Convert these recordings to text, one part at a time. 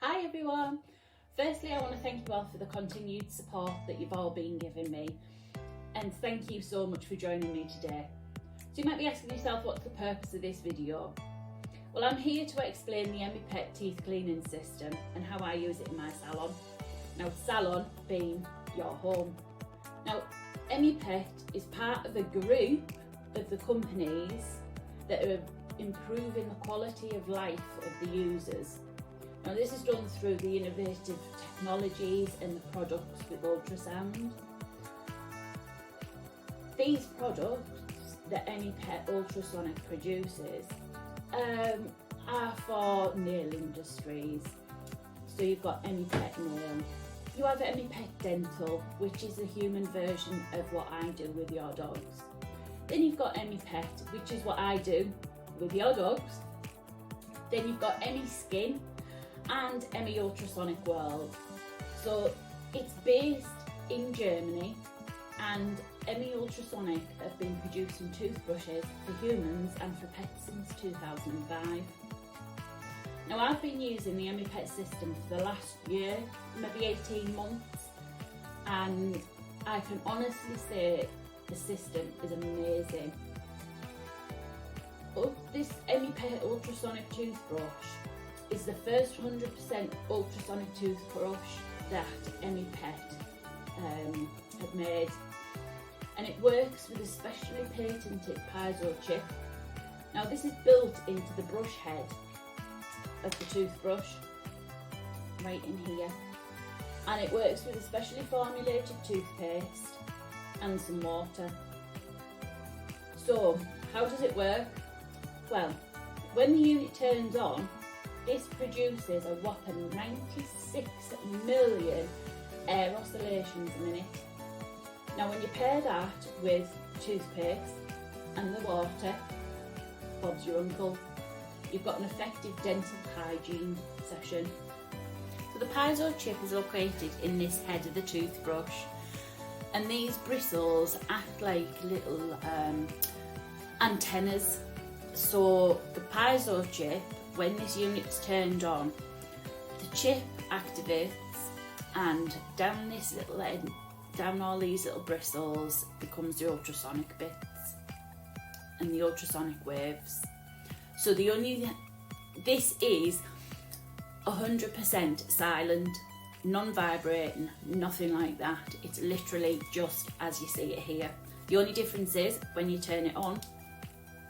Hi everyone! Firstly, I want to thank you all for the continued support that you've all been giving me, and thank you so much for joining me today. So you might be asking yourself, what's the purpose of this video? Well, I'm here to explain the Emmi-Pet teeth cleaning system and how I use it in my salon. Now, salon being your home. Now, Emmi-Pet is part of a group of the companies that are improving the quality of life of the users. Now, this is done through the innovative technologies and the products with ultrasound. These products that Emmi-Pet ultrasonic produces are for nail industries. So you've got Emmi-Pet nail. You have Emmi-Pet dental, which is a human version of what I do with your dogs. Then you've got Emmi-Pet, which is what I do with your dogs. Then you've got Emmi-Skin and Emmi Ultrasonic World. So it's based in Germany, and Emmi Ultrasonic have been producing toothbrushes for humans and for pets since 2005. Now, I've been using the Emmi-Pet system for the last year, maybe 18 months, and I can honestly say the system is amazing. This Emmi-Pet ultrasonic toothbrush is the first 100% ultrasonic toothbrush that Emmi-Pet have made, and it works with a specially patented Pawz chip. Now, this is built into the brush head of the toothbrush, right in here, and it works with a specially formulated toothpaste and some water. So, how does it work? Well, when the unit turns on, this produces a whopping 96 million air oscillations a minute. Now, when you pair that with toothpaste and the water, Bob's your uncle, you've got an effective dental hygiene session. So the Pawz chip is located in this head of the toothbrush, and these bristles act like little antennas. So the Pawz chip, when this unit's turned on, the chip activates, and down this little end, down all these little bristles becomes the ultrasonic bits and the ultrasonic waves. So this is 100% silent, non-vibrating, nothing like that. It's literally just as you see it here. The only difference is when you turn it on,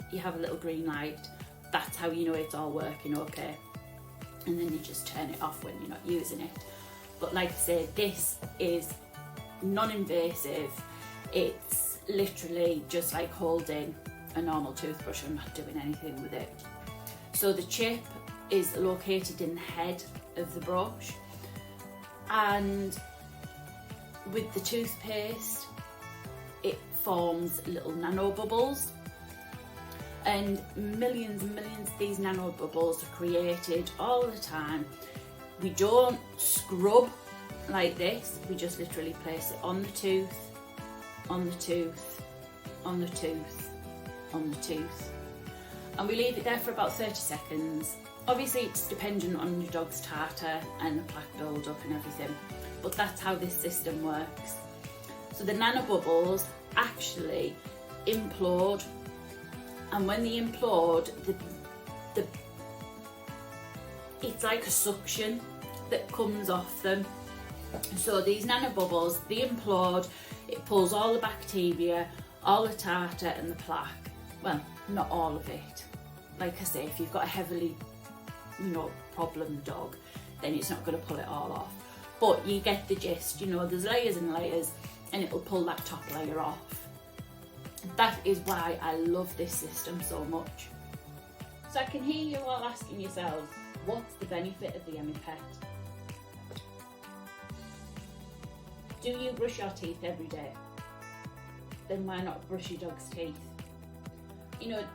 you have a little green light. That's how you know it's all working okay. And then you just turn it off when you're not using it. But like I say, this is non-invasive. It's literally just like holding a normal toothbrush and not doing anything with it. So the chip is located in the head of the brush, and with the toothpaste it forms little nano bubbles, and millions and millions of these nano bubbles are created all the time. We don't scrub like this, we just literally place it on the tooth, on the tooth, on the tooth, on the tooth, and we leave it there for about 30 seconds. Obviously it's dependent on your dog's tartar and the plaque build up and everything, but that's how this system works. So the nano bubbles actually implode, and when they implode, it's like a suction that comes off them. So these nano bubbles, they implode, it pulls all the bacteria, all the tartar and the plaque. Well, not all of it. Like I say, if you've got a heavily, problem dog, then it's not going to pull it all off. But you get the gist, there's layers and layers, and it'll pull that top layer off. That is why I love this system so much. So I can hear you all asking yourselves, what's the benefit of the Emmi-Pet? Do you brush your teeth every day? Then why not brush your dog's teeth?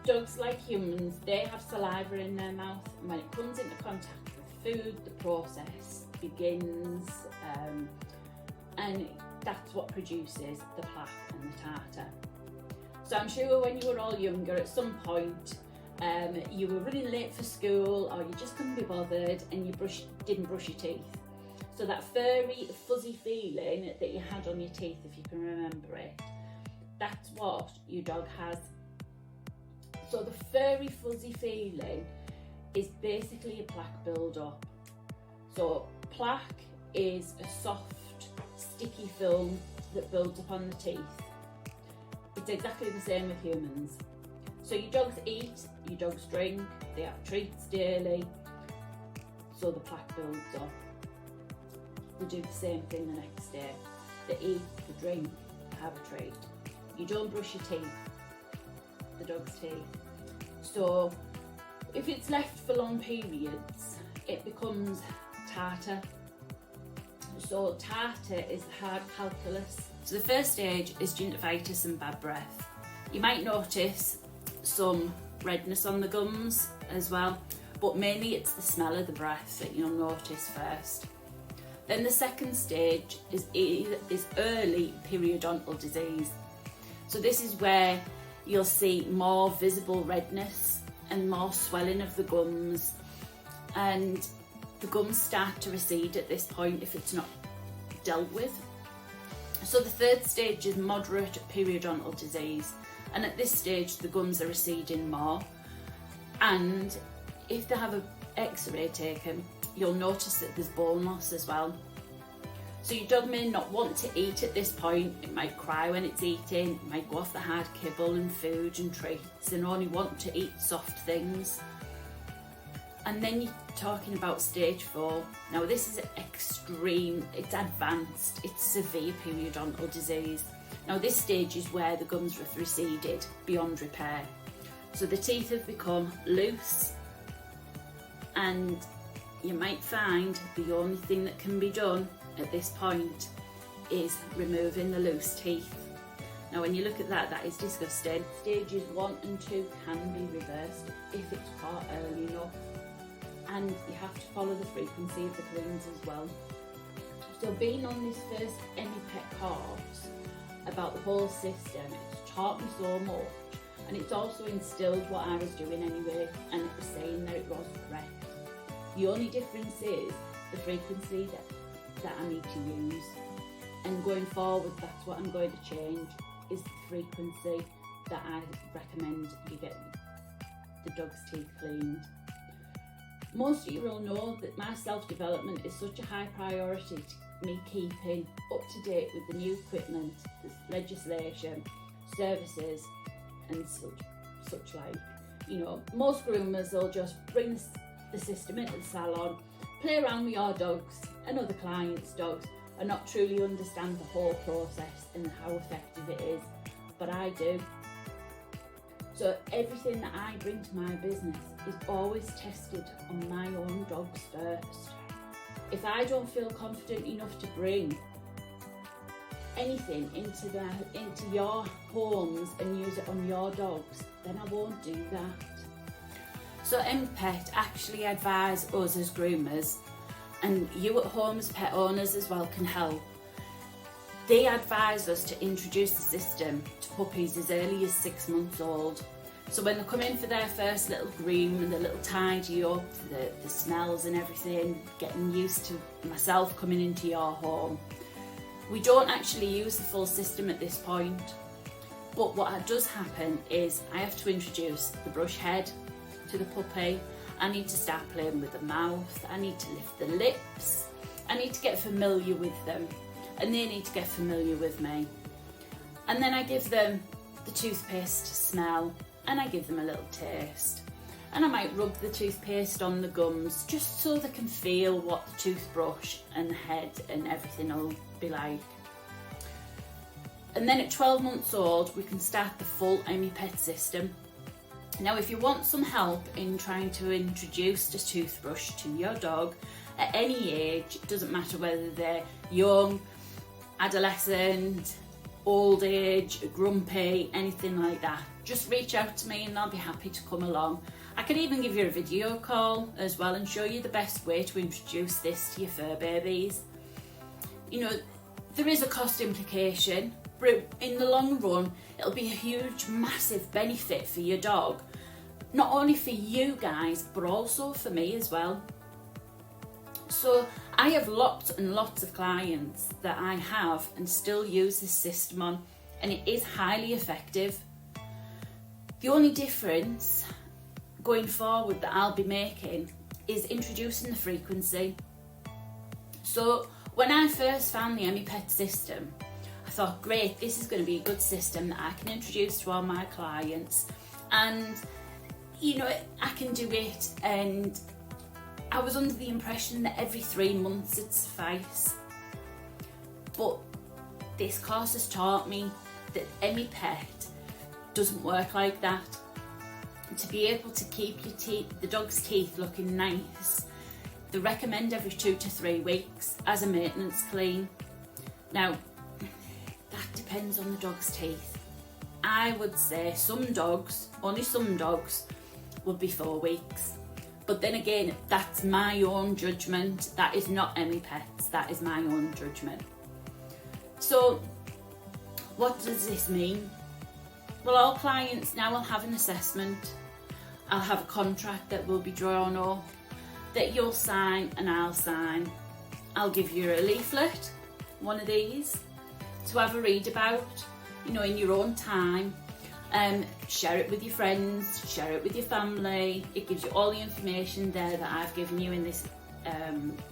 Dogs, like humans, they have saliva in their mouth, and when it comes into contact with food, the process begins, and that's what produces the plaque and the tartar. So I'm sure when you were all younger, at some point, you were running late for school, or you just couldn't be bothered and you didn't brush your teeth. So that furry, fuzzy feeling that you had on your teeth, if you can remember it, that's what your dog has. So the furry, fuzzy feeling is basically a plaque build-up. So plaque is a soft, sticky film that builds up on the teeth. It's exactly the same with humans. So your dogs eat, your dogs drink, they have treats daily, so the plaque builds up. They do the same thing the next day. They eat, they drink, they have a treat. You don't brush your teeth, the dog's teeth. So if it's left for long periods, it becomes tartar. So tartar is the hard calculus. So the first stage is gingivitis and bad breath. You might notice some redness on the gums as well, but mainly it's the smell of the breath that you'll notice first. Then the second stage is early periodontal disease. So this is where you'll see more visible redness and more swelling of the gums, and the gums start to recede at this point if it's not dealt with. So the third stage is moderate periodontal disease, and at this stage the gums are receding more, and if they have an x-ray taken, you'll notice that there's bone loss as well. So your dog may not want to eat at this point. It might cry when it's eating, it might go off the hard kibble and food and treats and only want to eat soft things. And then you're talking about stage 4. Now this is extreme, it's advanced, it's severe periodontal disease. Now this stage is where the gums have receded beyond repair. So the teeth have become loose, and you might find the only thing that can be done at this point is removing the loose teeth. Now when you look at that, that is disgusting. Stages 1 and 2 can be reversed if it's caught early enough, and you have to follow the frequency of the cleans as well. So being on this first Emmi-Pet course about the whole system, it's taught me so much, and it's also instilled what I was doing anyway, and it was saying that it was correct. The only difference is the frequency that I need to use, and going forward that's what I'm going to change, is the frequency that I recommend you get the dog's teeth cleaned. Most of you will know that my self-development is such a high priority to me keeping up to date with the new equipment, the legislation, services and such like. You know, most groomers will just bring the system into the salon, play around with your dogs and other clients' dogs, and not truly understand the whole process and how effective it is, but I do. So everything that I bring to my business is always tested on my own dogs first. If I don't feel confident enough to bring anything into your homes and use it on your dogs, then I won't do that. So Emmi-Pet actually advise us as groomers, and you at home as pet owners as well can help. They advise us to introduce the system to puppies as early as 6 months old. So when they come in for their first little groom and the little tidy up, the smells and everything, getting used to myself coming into your home, we don't actually use the full system at this point. But what does happen is I have to introduce the brush head to the puppy. I need to start playing with the mouth, I need to lift the lips, I need to get familiar with them, and they need to get familiar with me. And then I give them the toothpaste smell, and I give them a little taste. And I might rub the toothpaste on the gums just so they can feel what the toothbrush and the head and everything will be like. And then at 12 months old, we can start the full Emmi-Pet system. Now, if you want some help in trying to introduce the toothbrush to your dog at any age, it doesn't matter whether they're young, adolescent, old age, grumpy, anything like that, just reach out to me and I'll be happy to come along. I can even give you a video call as well and show you the best way to introduce this to your fur babies. You know, there is a cost implication, but in the long run, it'll be a huge, massive benefit for your dog not only for you guys, but also for me as well. So I have lots and lots of clients that I have and still use this system on, and it is highly effective. The only difference going forward that I'll be making is introducing the frequency. So when I first found the Emmi-Pet system, I thought, great, this is going to be a good system that I can introduce to all my clients, and you know, I can do it. And I was under the impression that every 3 months it'd suffice, but this course has taught me that Emmi-Pet doesn't work like that. To be able to keep the dog's teeth looking nice, they recommend every 2 to 3 weeks as a maintenance clean. Now, that depends on the dog's teeth. I would say some dogs, only some dogs, would be 4 weeks. But then again, that's my own judgment. That is not Emmi-Pet's, that is my own judgment. So, what does this mean? Well, all clients now will have an assessment. I'll have a contract that will be drawn up, that you'll sign and I'll sign. I'll give you a leaflet, one of these, to have a read about, you know, in your own time. Share it with your friends, share it with your family. It gives you all the information there that I've given you in this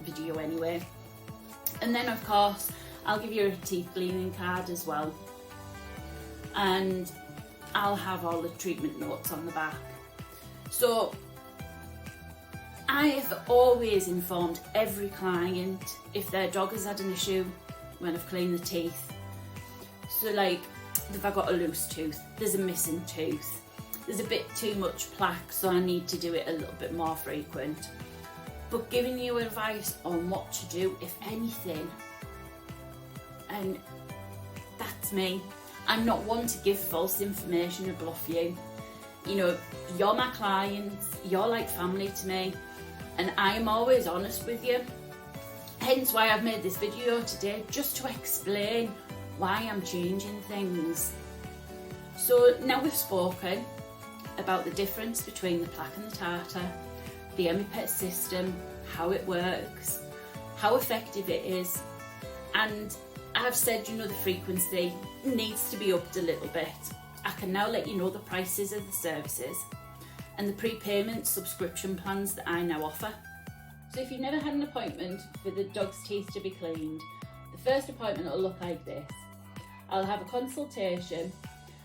video anyway. And then of course, I'll give you a teeth cleaning card as well. And I'll have all the treatment notes on the back. So I have always informed every client if their dog has had an issue when I've cleaned the teeth. So like, if I've got a loose tooth, there's a missing tooth, there's a bit too much plaque, so I need to do it a little bit more frequent. But giving you advice on what to do, if anything, and that's me. I'm not one to give false information or bluff you. You know, you're my clients, you're like family to me, and I am always honest with you. Hence why I've made this video today, just to explain why I'm changing things. So now we've spoken about the difference between the plaque and the tartar, the Emmi-Pet system, how it works, how effective it is, and I've said, you know, the frequency needs to be upped a little bit. I can now let you know the prices of the services and the prepayment subscription plans that I now offer. So if you've never had an appointment for the dog's teeth to be cleaned, the first appointment will look like this. I'll have a consultation,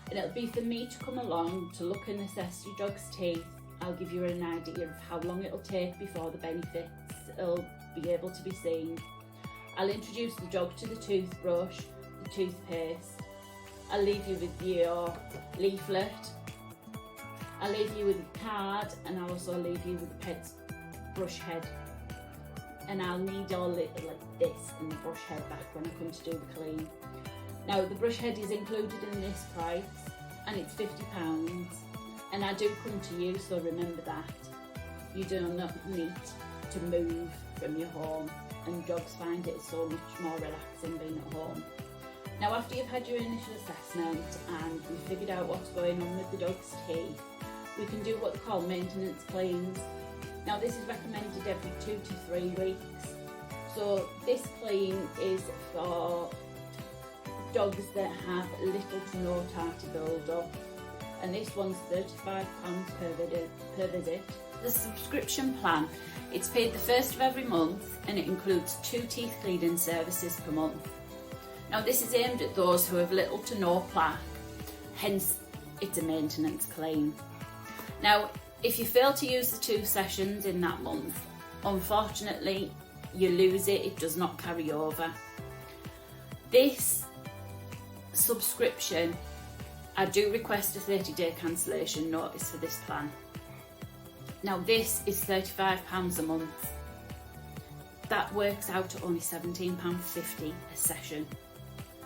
and it'll be for me to come along to look and assess your dog's teeth. I'll give you an idea of how long it'll take before the benefits will be able to be seen. I'll introduce the dog to the toothbrush, the toothpaste. I'll leave you with your leaflet. I'll leave you with a card, and I'll also leave you with the pet's brush head. And I'll need all it like this and the brush head back when I come to do the clean. Now the brush head is included in this price, and it's £50, and I do come to you, so remember that. You do not need to move from your home, and dogs find it so much more relaxing being at home. Now after you've had your initial assessment and we've figured out what's going on with the dog's teeth, we can do what they call maintenance cleans. Now this is recommended every 2 to 3 weeks. So this clean is for dogs that have little to no tartar build-up, and this one's £35 per visit. The subscription plan, it's paid the first of every month, and it includes 2 teeth cleaning services per month. Now this is aimed at those who have little to no plaque, hence it's a maintenance clean. Now if you fail to use the 2 sessions in that month, unfortunately you lose it, it does not carry over. This subscription, I do request a 30-day cancellation notice for this plan. Now this is £35 a month. That works out to only £17.50 a session.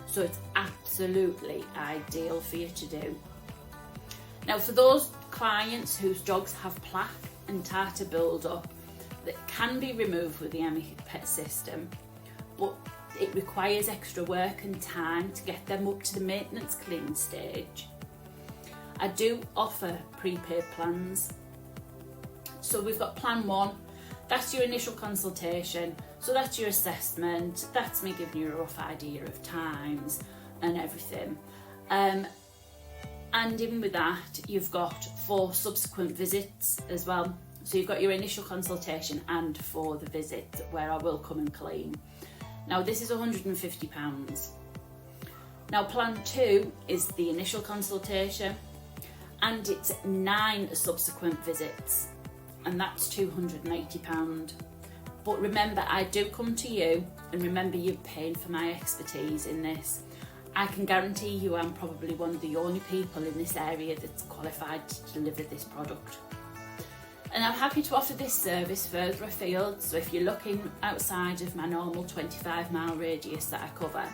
So it's absolutely ideal for you to do. Now for those clients whose dogs have plaque and tartar build-up that can be removed with the Emmi-Pet system, but it requires extra work and time to get them up to the maintenance clean stage, I do offer prepaid plans. So we've got plan 1, that's your initial consultation, so that's your assessment, that's me giving you a rough idea of times and everything. And in with that, you've got 4 subsequent visits as well. So you've got your initial consultation and 4 the visit where I will come and clean. Now this is £150. Now plan 2 is the initial consultation and it's 9 subsequent visits, and that's £280. But remember, I do come to you, and remember you're paying for my expertise in this. I can guarantee you I'm probably one of the only people in this area that's qualified to deliver this product. And I'm happy to offer this service further afield, so if you're looking outside of my normal 25-mile radius that I cover,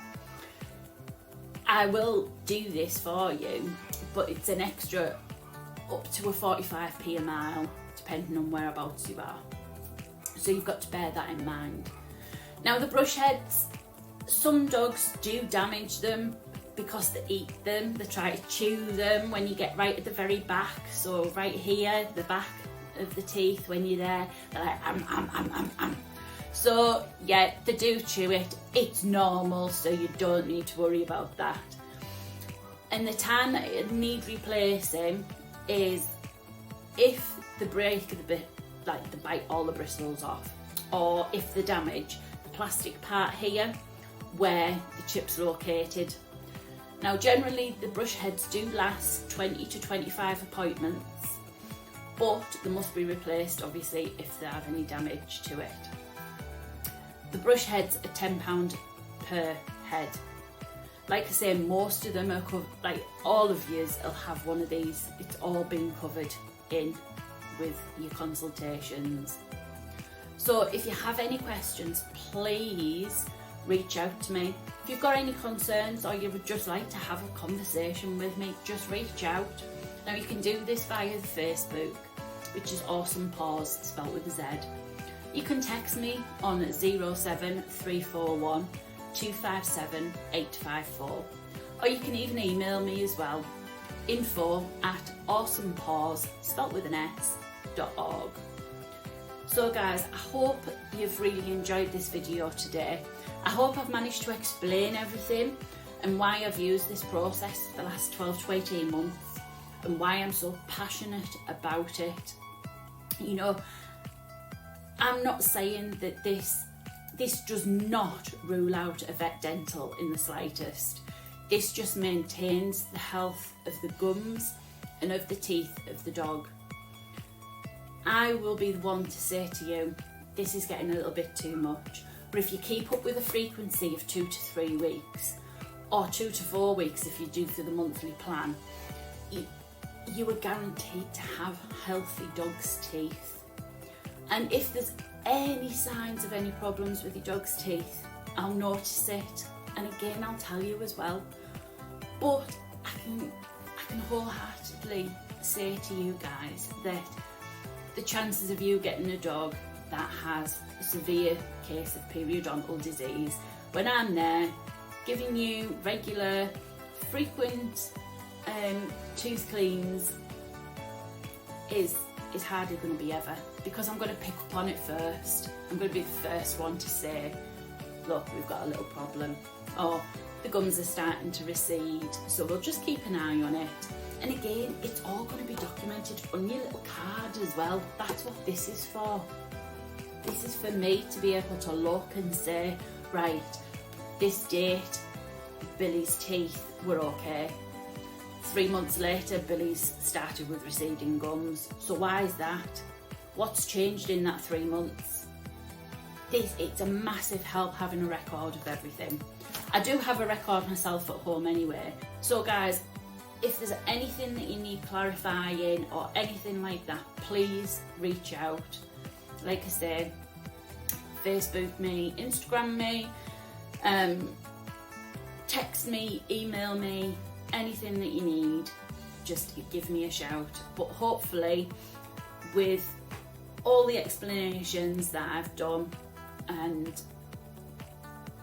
I will do this for you, but it's an extra up to a 45p a mile, depending on whereabouts you are. So you've got to bear that in mind. Now the brush heads, some dogs do damage them because they eat them, they try to chew them when you get right at the very back, so right here, the back of the teeth, when you're there, they're like So yeah, they do chew it, it's normal, so you don't need to worry about that. And the time that it need replacing is if they break the bit, like they bite all the bristles off, or if they damage the plastic part here where the chip's located. Now generally the brush heads do last 20 to 25 appointments, but they must be replaced obviously if they have any damage to it. The brush heads are £10 per head. Like I say, most of them are covered, like all of yous will have one of these. It's all been covered in with your consultations. So if you have any questions, please reach out to me. If you've got any concerns or you would just like to have a conversation with me, just reach out. Now you can do this via Facebook, which is Awesome Pawz, spelled with a Z. You can text me on 07341 257 854, or you can even email me as well, info@awesomepawz, spelt with an S.org. So guys, I hope you've really enjoyed this video today. I hope I've managed to explain everything and why I've used this process for the last 12 to 18 months and why I'm so passionate about it. You know, I'm not saying that this does not rule out a vet dental in the slightest. This just maintains the health of the gums and of the teeth of the dog. I will be the one to say to you, this is getting a little bit too much. But if you keep up with a frequency of 2 to 3 weeks, or 2 to 4 weeks if you do through the monthly plan, you are guaranteed to have healthy dog's teeth. And if there's any signs of any problems with your dog's teeth, I'll notice it, and again I'll tell you as well. But I can wholeheartedly say to you guys that the chances of you getting a dog that has a severe case of periodontal disease, when I'm there giving you regular, frequent tooth cleans, is hardly going to be ever, because I'm going to pick up on it first. I'm going to be the first one to say, look, we've got a little problem, or the gums are starting to recede, so we'll just keep an eye on it. And again, it's all going to be documented on your little card as well. That's what this is for. This is for me to be able to look and say, right, this date, Billy's teeth were okay. 3 months later, Billy's started with receding gums. So why is that? What's changed in that 3 months? It's a massive help having a record of everything. I do have a record myself at home anyway. So guys, if there's anything that you need clarifying or anything like that, please reach out. Like I say, Facebook me, Instagram me, text me, email me, anything that you need, just give me a shout. But hopefully with all the explanations that I've done and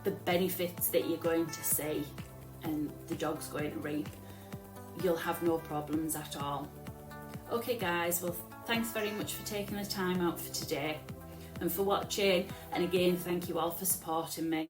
the benefits that you're going to see and the dog's going to reap, you'll have no problems at all. Okay guys, well thanks very much for taking the time out for today and for watching, and again thank you all for supporting me.